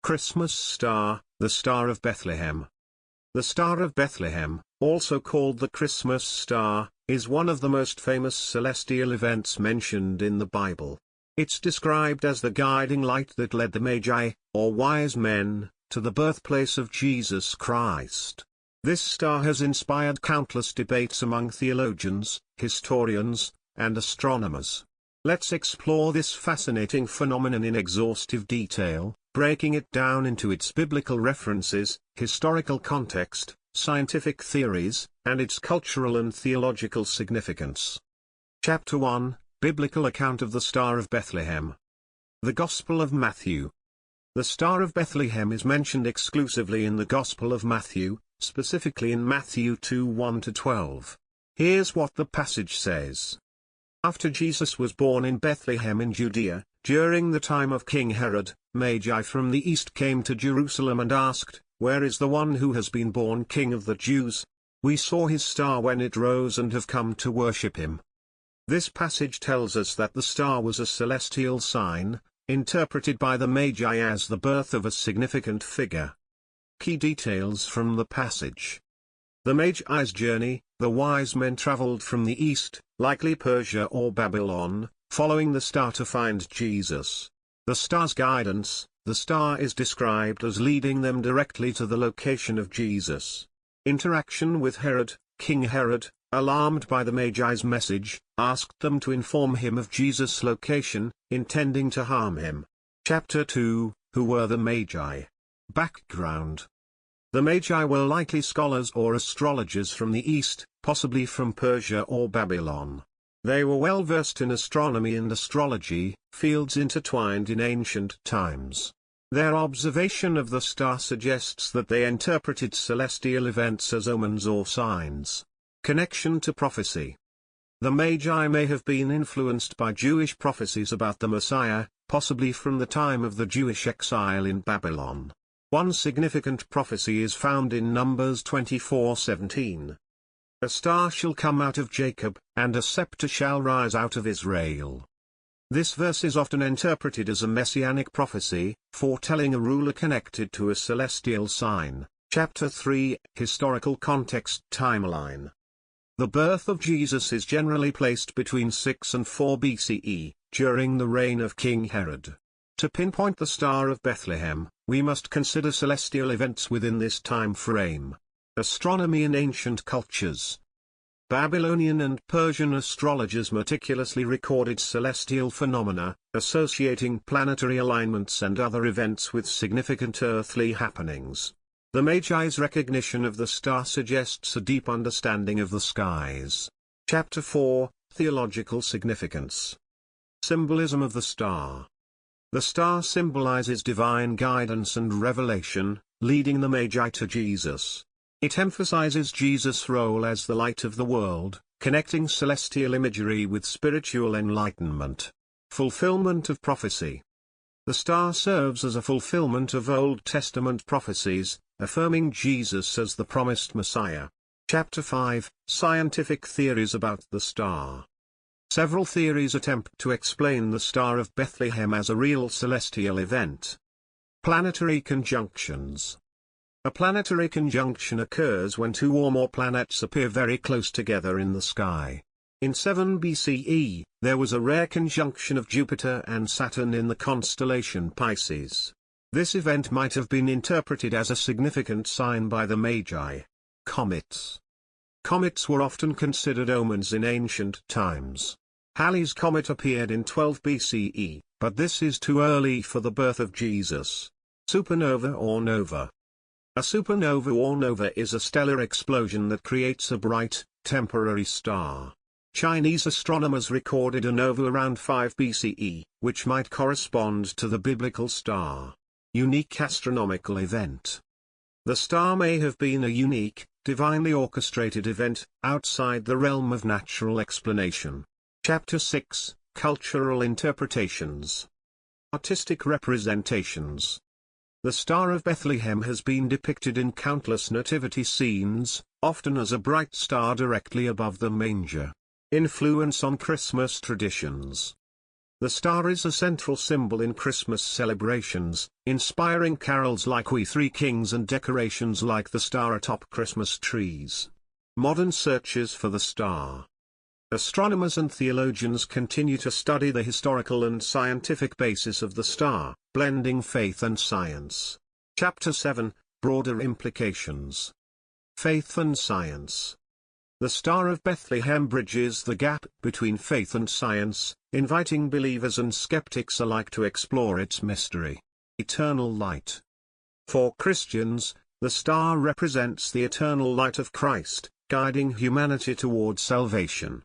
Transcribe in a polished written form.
Christmas star, the Star of Bethlehem. The Star of Bethlehem, also called the Christmas star, is one of the most famous celestial events mentioned in the Bible. It's described as the guiding light that led the Magi, or wise men, to the birthplace of Jesus Christ. This star has inspired countless debates among theologians, historians, and astronomers. Let's explore this fascinating phenomenon in exhaustive detail, breaking it down into its biblical references, historical context, scientific theories, and its cultural and theological significance. Chapter 1, Biblical Account of the Star of Bethlehem. The Gospel of Matthew. The Star of Bethlehem is mentioned exclusively in the Gospel of Matthew, specifically in Matthew 2:1-12. Here's what the passage says. After Jesus was born in Bethlehem in Judea, during the time of King Herod, Magi from the east came to Jerusalem and asked, "Where is the one who has been born King of the Jews? We saw his star when it rose and have come to worship him." This passage tells us that the star was a celestial sign, interpreted by the Magi as the birth of a significant figure. Key details from the passage. The Magi's journey: the wise men traveled from the east, likely Persia or Babylon, following the star to find Jesus. The star's guidance: the star is described as leading them directly to the location of Jesus. Interaction with Herod: King Herod, alarmed by the Magi's message, asked them to inform him of Jesus' location, intending to harm him. Chapter 2, Who were the Magi? Background. The Magi were likely scholars or astrologers from the east, possibly from Persia or Babylon. They were well versed in astronomy and astrology, fields intertwined in ancient times. Their observation of the star suggests that they interpreted celestial events as omens or signs. Connection to prophecy. The Magi may have been influenced by Jewish prophecies about the Messiah, possibly from the time of the Jewish exile in Babylon. One significant prophecy is found in Numbers 24:17. "A star shall come out of Jacob, and a scepter shall rise out of Israel." This verse is often interpreted as a messianic prophecy, foretelling a ruler connected to a celestial sign. Chapter 3, Historical Context Timeline. The birth of Jesus is generally placed between 6 and 4 BCE, during the reign of King Herod. To pinpoint the Star of Bethlehem, we must consider celestial events within this time frame. Astronomy in ancient cultures. Babylonian and Persian astrologers meticulously recorded celestial phenomena, associating planetary alignments and other events with significant earthly happenings. The Magi's recognition of the star suggests a deep understanding of the skies. Chapter 4, Theological Significance. Symbolism of the star. The star symbolizes divine guidance and revelation, leading the Magi to Jesus. It emphasizes Jesus' role as the light of the world, connecting celestial imagery with spiritual enlightenment. Fulfillment of prophecy. The star serves as a fulfillment of Old Testament prophecies, affirming Jesus as the promised Messiah. Chapter 5, Scientific Theories about the star. Several theories attempt to explain the Star of Bethlehem as a real celestial event. Planetary conjunctions. A planetary conjunction occurs when two or more planets appear very close together in the sky. In 7 BCE, there was a rare conjunction of Jupiter and Saturn in the constellation Pisces. This event might have been interpreted as a significant sign by the Magi. Comets. Comets were often considered omens in ancient times. Halley's comet appeared in 12 BCE, but this is too early for the birth of Jesus. Supernova or nova. A supernova or nova is a stellar explosion that creates a bright, temporary star. Chinese astronomers recorded a nova around 5 BCE, which might correspond to the biblical star. Unique astronomical event. The star may have been a unique, divinely orchestrated event, outside the realm of natural explanation. Chapter 6, Cultural Interpretations. Artistic representations. The Star of Bethlehem has been depicted in countless nativity scenes, often as a bright star directly above the manger. Influence on Christmas traditions. The star is a central symbol in Christmas celebrations, inspiring carols like We Three Kings and decorations like the star atop Christmas trees. Modern searches for the star. Astronomers and theologians continue to study the historical and scientific basis of the star, blending faith and science. Chapter 7, Broader Implications. Faith and Science. The Star of Bethlehem bridges the gap between faith and science, inviting believers and skeptics alike to explore its mystery. Eternal light. For Christians, the star represents the eternal light of Christ, guiding humanity toward salvation.